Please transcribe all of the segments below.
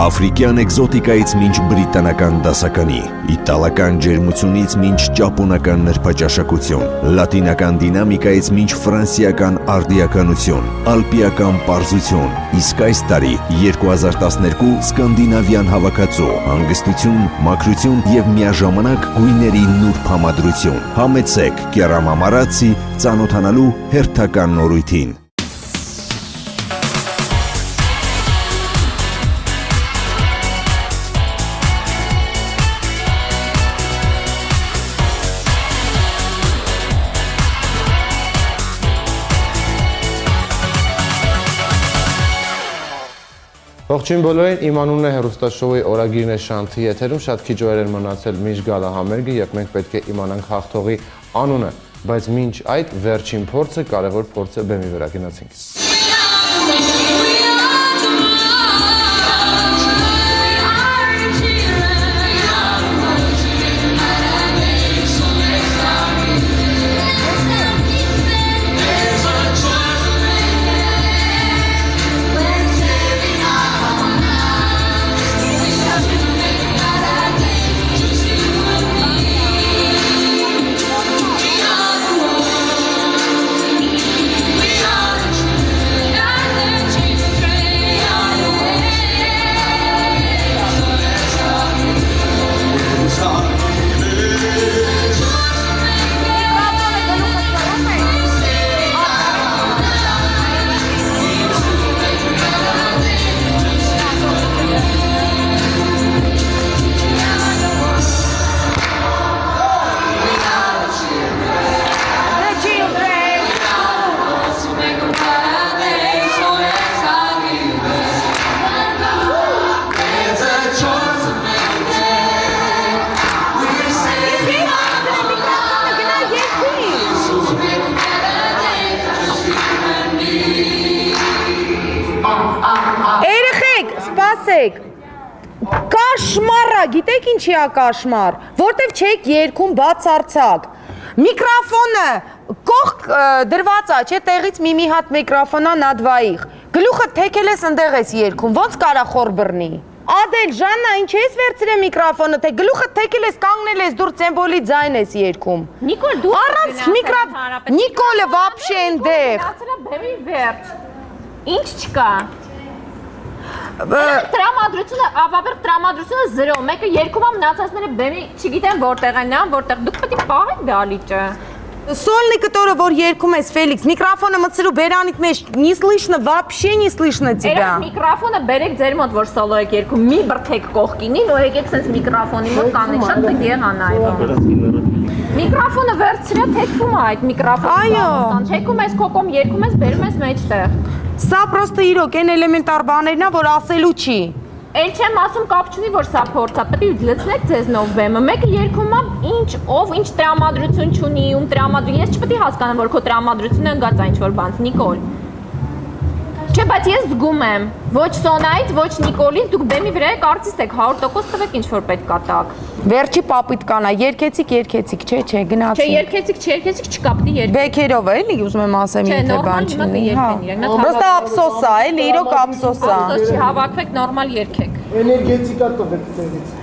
Աֆրիկյան էկզոտիկայից մինչ բրիտանական դասականի, իտալական ջերմությունից մինչ ճապոնական նրբաճաշակություն, լատինական դինամիկայից մինչ ֆրանսիական արդիականություն, ալպիական պարզություն, իսկ այս տարի 2012 սկանդինավյան հավաքածու, հանգստություն, մաքրություն եւ միաժամանակ գույների նուրբ համադրություն։ Համեցեք Կերամամարացի ծանոթանալու հերթական նորույթին։ Ողջույն բոլորին, իմ անունն է հեռուստաշոուի օրագիրն է Շանթի եթերում, շատ քիչ օրեր են մնացել մինչ գալա համերգը եւ մենք պետք է իմանանք հաղթողի անունը, բայց մինչ այդ վերջին փորձը, կարևոր փորձը բեմի վրա գնացինք։ Կաշմարը, գիտեք ինչի է կաշմար, որտև չեք երգում բացարձակ, միկրոֆոնը կողք դրված է, չէ, տեղից մի հատ միկրոֆոնա նադվայիղ, գլուխը թեկել ես ընդեղ ես երգում, ոնց կարա խոր բռնի, Ադել, Ժաննա, ինչ ես վերցրել միկրոֆոնը, թե գլուխը թեկել ես, կանգնել ես, դուր ծեմբոլի ձայն ես երգում, Նիկոլ, դու առանց միկրոֆոն, Նիկոլը վապշե ընդեղ, բեմի վերջ, ինչ չկա Տրամադրությունը, ավաբերք տրամադրությունը 0, մեկը երկում եմ մնացածները բեմի չգիտեմ որտեղ են նան, որտեղ դուք պետք է պահեք դալիճը Сольный, который вор երգում ես, Ֆելիքս, միկրոֆոնը մցրու բերանիք մեջ, не слышно, вообще не слышно тебя Միկրոֆոնը բերեք ձեր մոտ, որ սոլո եք երգում, մի բրթեք կողքինին ու եկեք սենց միկրոֆոնի մոտ կանեք, շատ պետք եղա նայվում Միկրոֆոնը վերցրյա թեքվում է այդ միկրոֆոնը Թեքում ես կոկոմ երգում ես, բերում ես մեջտեղ Սա պրոստը իրոք են էլեմենտար բաներն է, որ ասելու չի Էլ չեմ ասում կապ չունի, որ սա փորձ է, պետք է լցնեք ձեզնով բեմը, մեկը երգում է ինչ, ով ինչ տրամադրություն չունի, ում տրամադրություն, ես չպետք է հասկանամ, որ քո տրամադրությունը ընկած է ինչ-որ բանց, Նիկոլ Չէ, բայց ես զգում եմ, ոչ Սոնայից, ոչ Նիկոլից, դուք բեմի վրա կարծես եք 100% տվեք ինչ-որ պետք է տակ Վերջի պապիտկանա, երգեցիք, չէ, գնացինք Չէ, չկա, պետք է երգեք Բեքերով է, էլի ուզում եմ ասեմ, եթե բան չունի, Պրոստը ափսոս է, էլի, իրոք ափսոս է Ափսոս չի, հավաքվեք, նորմալ երգեք Էներգետիկա տվեք տեղից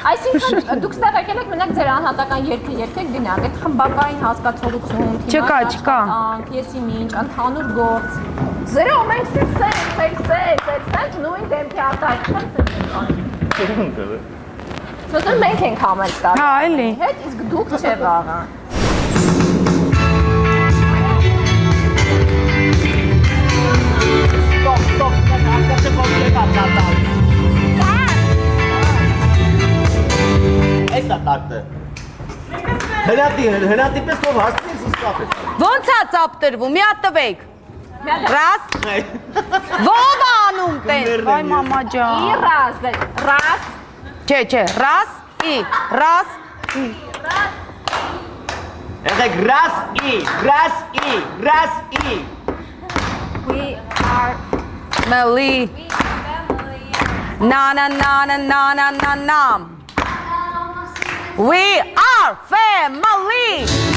Այսինքն դուք ստեղ եկել եք մենակ ձեր անհատական երգը երգեք գնաք, այդ խմբակային հասկացողություն, եսի մինչ, ընդհանուր գործ։ Զրո մենք սենց նույն դեմքի արտահայտում Սոսը մենք ենք համեր ստարում։ Հա, էլի։ Հետ իսկ դուք չէ վաղը։ Stop, հաստատը կողմել ատատալ։ Այս ատատը։ Հնատի պես ով հասնից իսկապ է։ Ոնց է ծապտրվում, մի հատ տվեք։ Ռաս։ Ով անում տեն։ Վայ մամա ջան։ Ռաս։ Չէ, ռաս, ի։ Եղեք ռաս ի։ We are Մելի։ Na. We are family.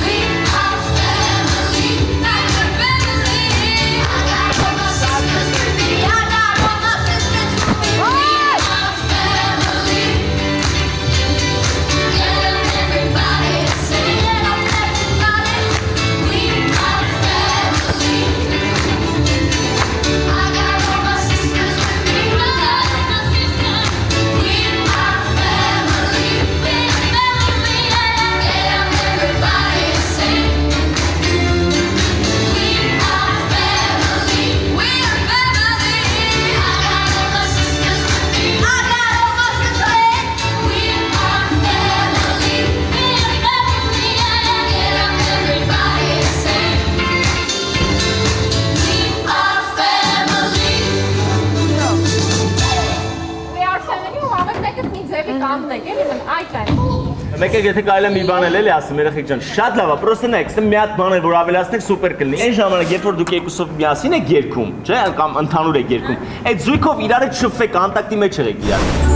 Մեկ եք եթե կարելի է մի բան էլ էլի ասեմ, երեխեք ջան, շատ լավ է, պրոստը նայեք, ստեմ մի հատ բան է, որ ավելացնեք սուպեր կլինի։ Այն ժամանակ, երբ որ դուք երկուսով միասին եք երգում, չէ՞, կամ ընդհանուր եք երգում, այդ զույգով իրար հետ շփվեք, կոնտակտի մեջ եղեք իրար։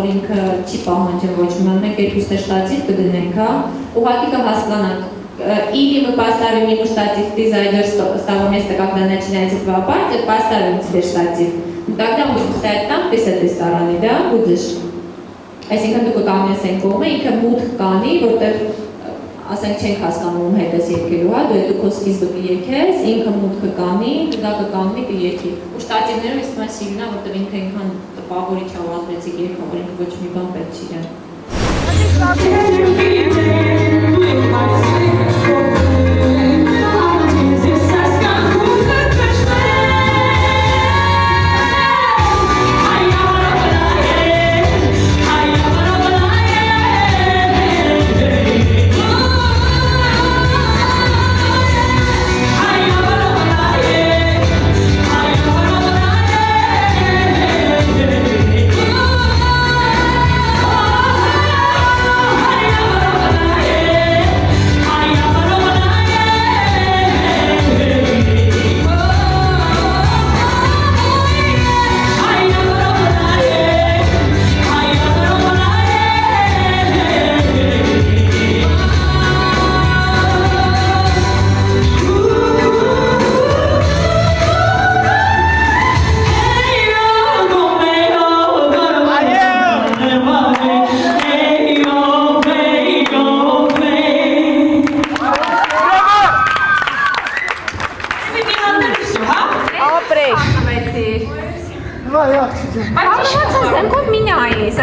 որ ինքը չի պահանջում ոչ մի մեկ երկուսը շտատիվ կդնենք, հա, ուղղակի կհասկանանք. или мы поставим ему штатив, ты зайдешь с того места, когда начинается твоя партия, поставим тебе штатив. Тогда мы будем стоять там, ты с этой стороны, да, будешь. Այսինքն դուք կամենաս են կողմը, ինքը մուտք կանի, որտեղ ասենք չենք հասկանում ում հետ ես երկելու, հա, դու դու քո սկիզբը կերքես, ինքը մուտքը կանի, դա կկանգնի կերքի։ Ու շտատիվներով իսկ մաս սիրունա, որտեղ ինքը ինքան տպավորիչ է ու ազդեցիկ երգա, որ ինքը ոչ մի բան պետք չի իրան։ Oh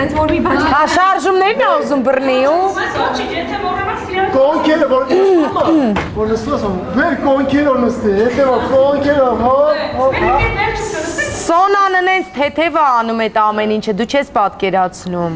Սենց որ մի բան Հա շարժումներն է ուզում բռնի ու Ոչինչ, եթե մոռանաս իրար Կոնքերը որ նստում եմ, վեր կոնքերը նստի, հետևա կոնքերը, Սոնան նենց թեթև է անում այդ ամեն ինչը, դու չես պատկերացնում։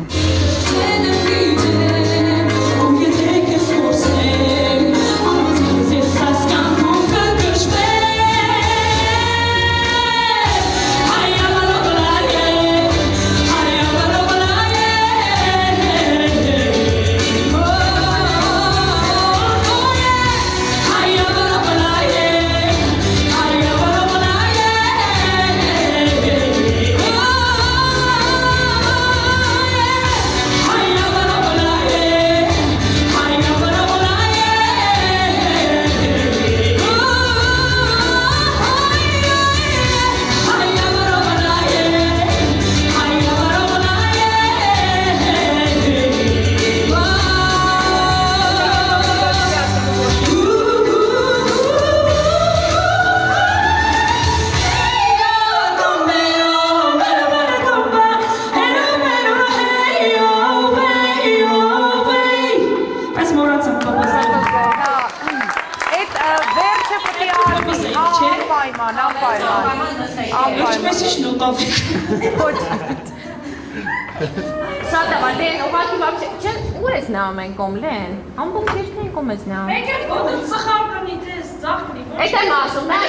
Շատ ավա, դեն, ուղղակի вообще, չեն, ուր ես նայում են կոմ, լեն, ամբողջ երկրին կոմ ես նայում։ Մեկ էլ ոտում սխալ կնի, դես ծաղկնի, ոչ Էդ եմ ասում, մենք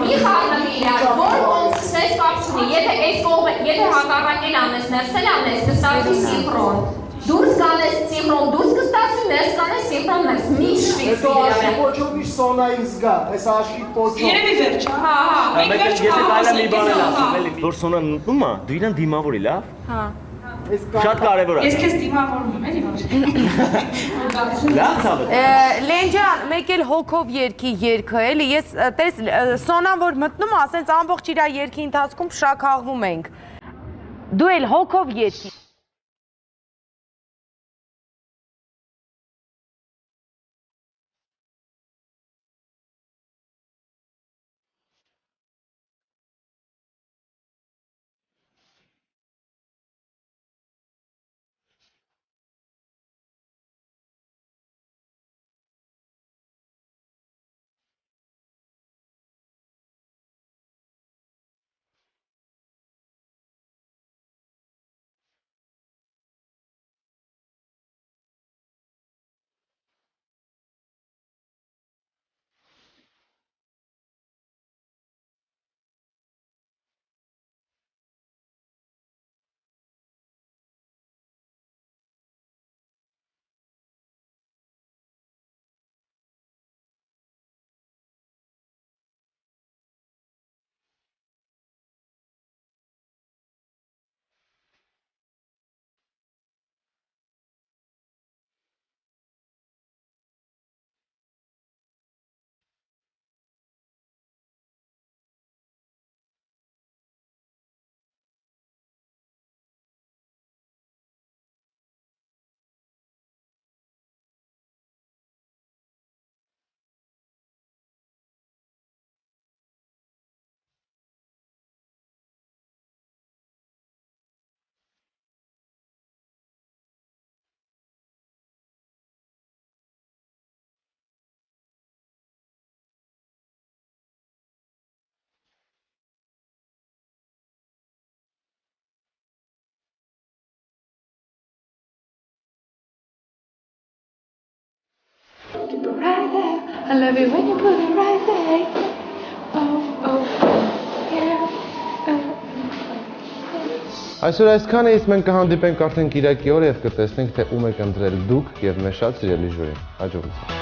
մի խաղնի իրար, որ կոնց սես կապ չունի, եթե այս կողմը, եթե հակառակել անես, ներսել անես, կստացվի սինխրոն, դուրս կանես սինխրոն, դուրս կստացվի, ներս կանես սինխրոն, ներս միշտ ֆիքս Հետո աշխի պոչով միշտ սոնային զգա, այս աշխի պոչով Երևի վերջ, հա, Մեկ էլ եթե կարելի մի բան էլ ասում, էլի որ Սոնան նտնում է, դու իրան դիմավորի, լավ։ Հա։ Շատ կարևոր է։ Ես քեզ դիմավորում եմ, էլի ոչ Լավ ցավը։ Լեն ջան, մեկ էլ հոգով երկի երգը, էլի, ես տես Սոնան որ մտնում է, ասենց ամբողջ իր երգի ընթացքում փշաքաղվում ենք։ Դու էլ հոգով երկի Right there, I love it when you put it right there. Oh, yeah. Այսօր այսքանը իսկ մենք կհանդիպենք արդեն Կիրակի օրը եւ կտեսնենք թե ում եք ընտրել դուք եւ մեր շատ սիրելի ժյուրին։ Հաջողություն։